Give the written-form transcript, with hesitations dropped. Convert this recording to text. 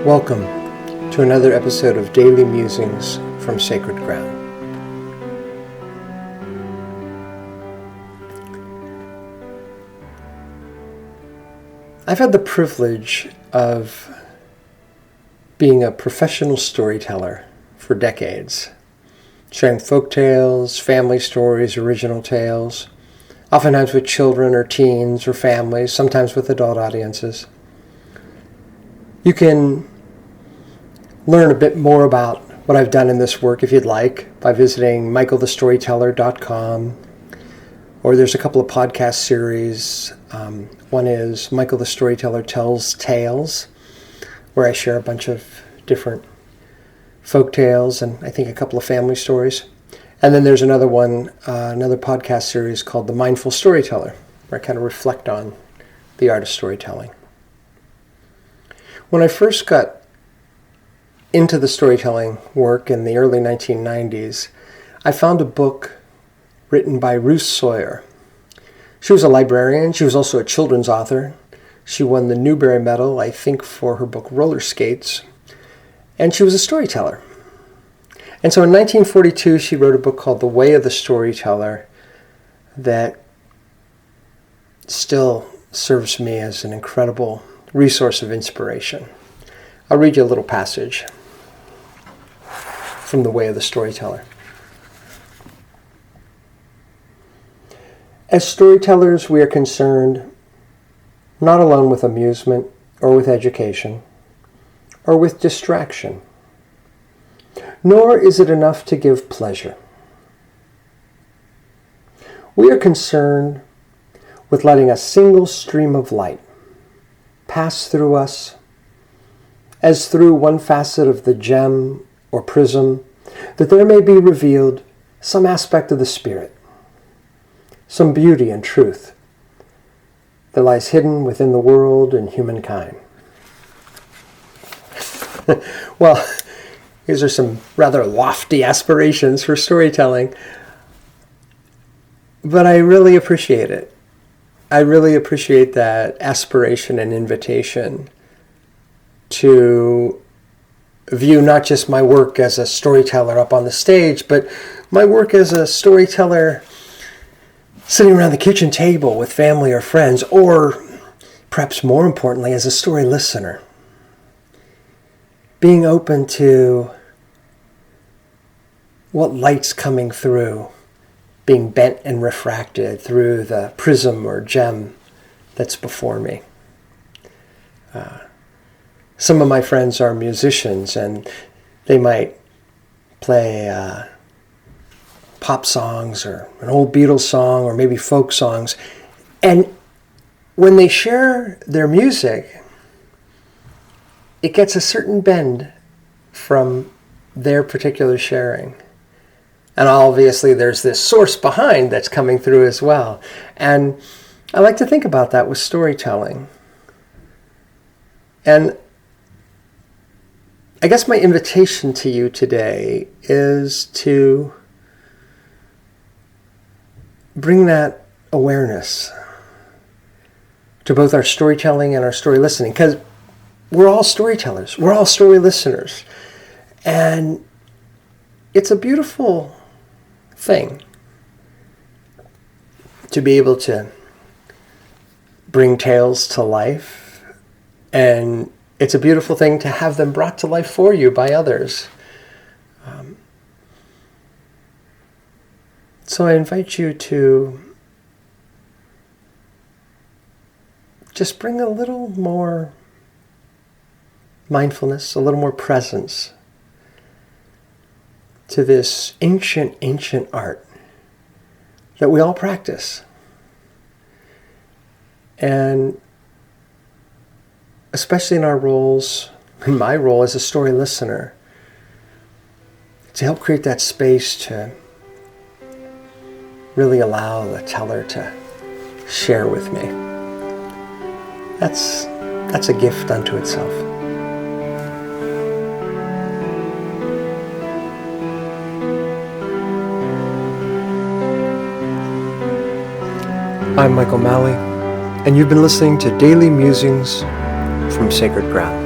Welcome to another episode of Daily Musings from Sacred Ground. I've had the privilege of being a professional storyteller for decades, sharing folktales, family stories, original tales, oftentimes with children or teens or families, sometimes with adult audiences. You can learn a bit more about what I've done in this work if you'd like by visiting michaelthestoryteller.com, or there's a couple of podcast series. One is Michael the Storyteller Tells Tales, where I share a bunch of different folk tales and I think a couple of family stories. And then there's another one, another podcast series called The Mindful Storyteller, where I kind of reflect on the art of storytelling. When I first got into the storytelling work in the early 1990s, I found a book written by Ruth Sawyer. She was a librarian. She was also a children's author. She won the Newbery Medal, I think, for her book Roller Skates. And she was a storyteller. And so in 1942, she wrote a book called The Way of the Storyteller that still serves me as an incredible resource of inspiration. I'll read you a little passage from The Way of the Storyteller. As storytellers, we are concerned not alone with amusement or with education or with distraction, nor is it enough to give pleasure. We are concerned with letting a single stream of light pass through us as through one facet of the gem or prism, that there may be revealed some aspect of the spirit, some beauty and truth that lies hidden within the world and humankind. Well, these are some rather lofty aspirations for storytelling, but I really appreciate it. I really appreciate that aspiration and invitation to view not just my work as a storyteller up on the stage, but my work as a storyteller sitting around the kitchen table with family or friends, or perhaps more importantly, as a story listener. Being open to what light's coming through, being bent and refracted through the prism or gem that's before me. Some of my friends are musicians, and they might play pop songs or an old Beatles song or maybe folk songs. And when they share their music, it gets a certain bend from their particular sharing. And obviously there's this source behind that's coming through as well. And I like to think about that with storytelling. And I guess my invitation to you today is to bring that awareness to both our storytelling and our story listening, because we're all storytellers, we're all story listeners, and it's a beautiful thing to be able to bring tales to life, and it's a beautiful thing to have them brought to life for you by others. So I invite you to just bring a little more mindfulness, a little more presence to this ancient art that we all practice. And especially in our roles, in my role as a story listener, to help create that space to really allow the teller to share with me. That's a gift unto itself. I'm Michael Malley, and you've been listening to Daily Musings from Sacred Ground.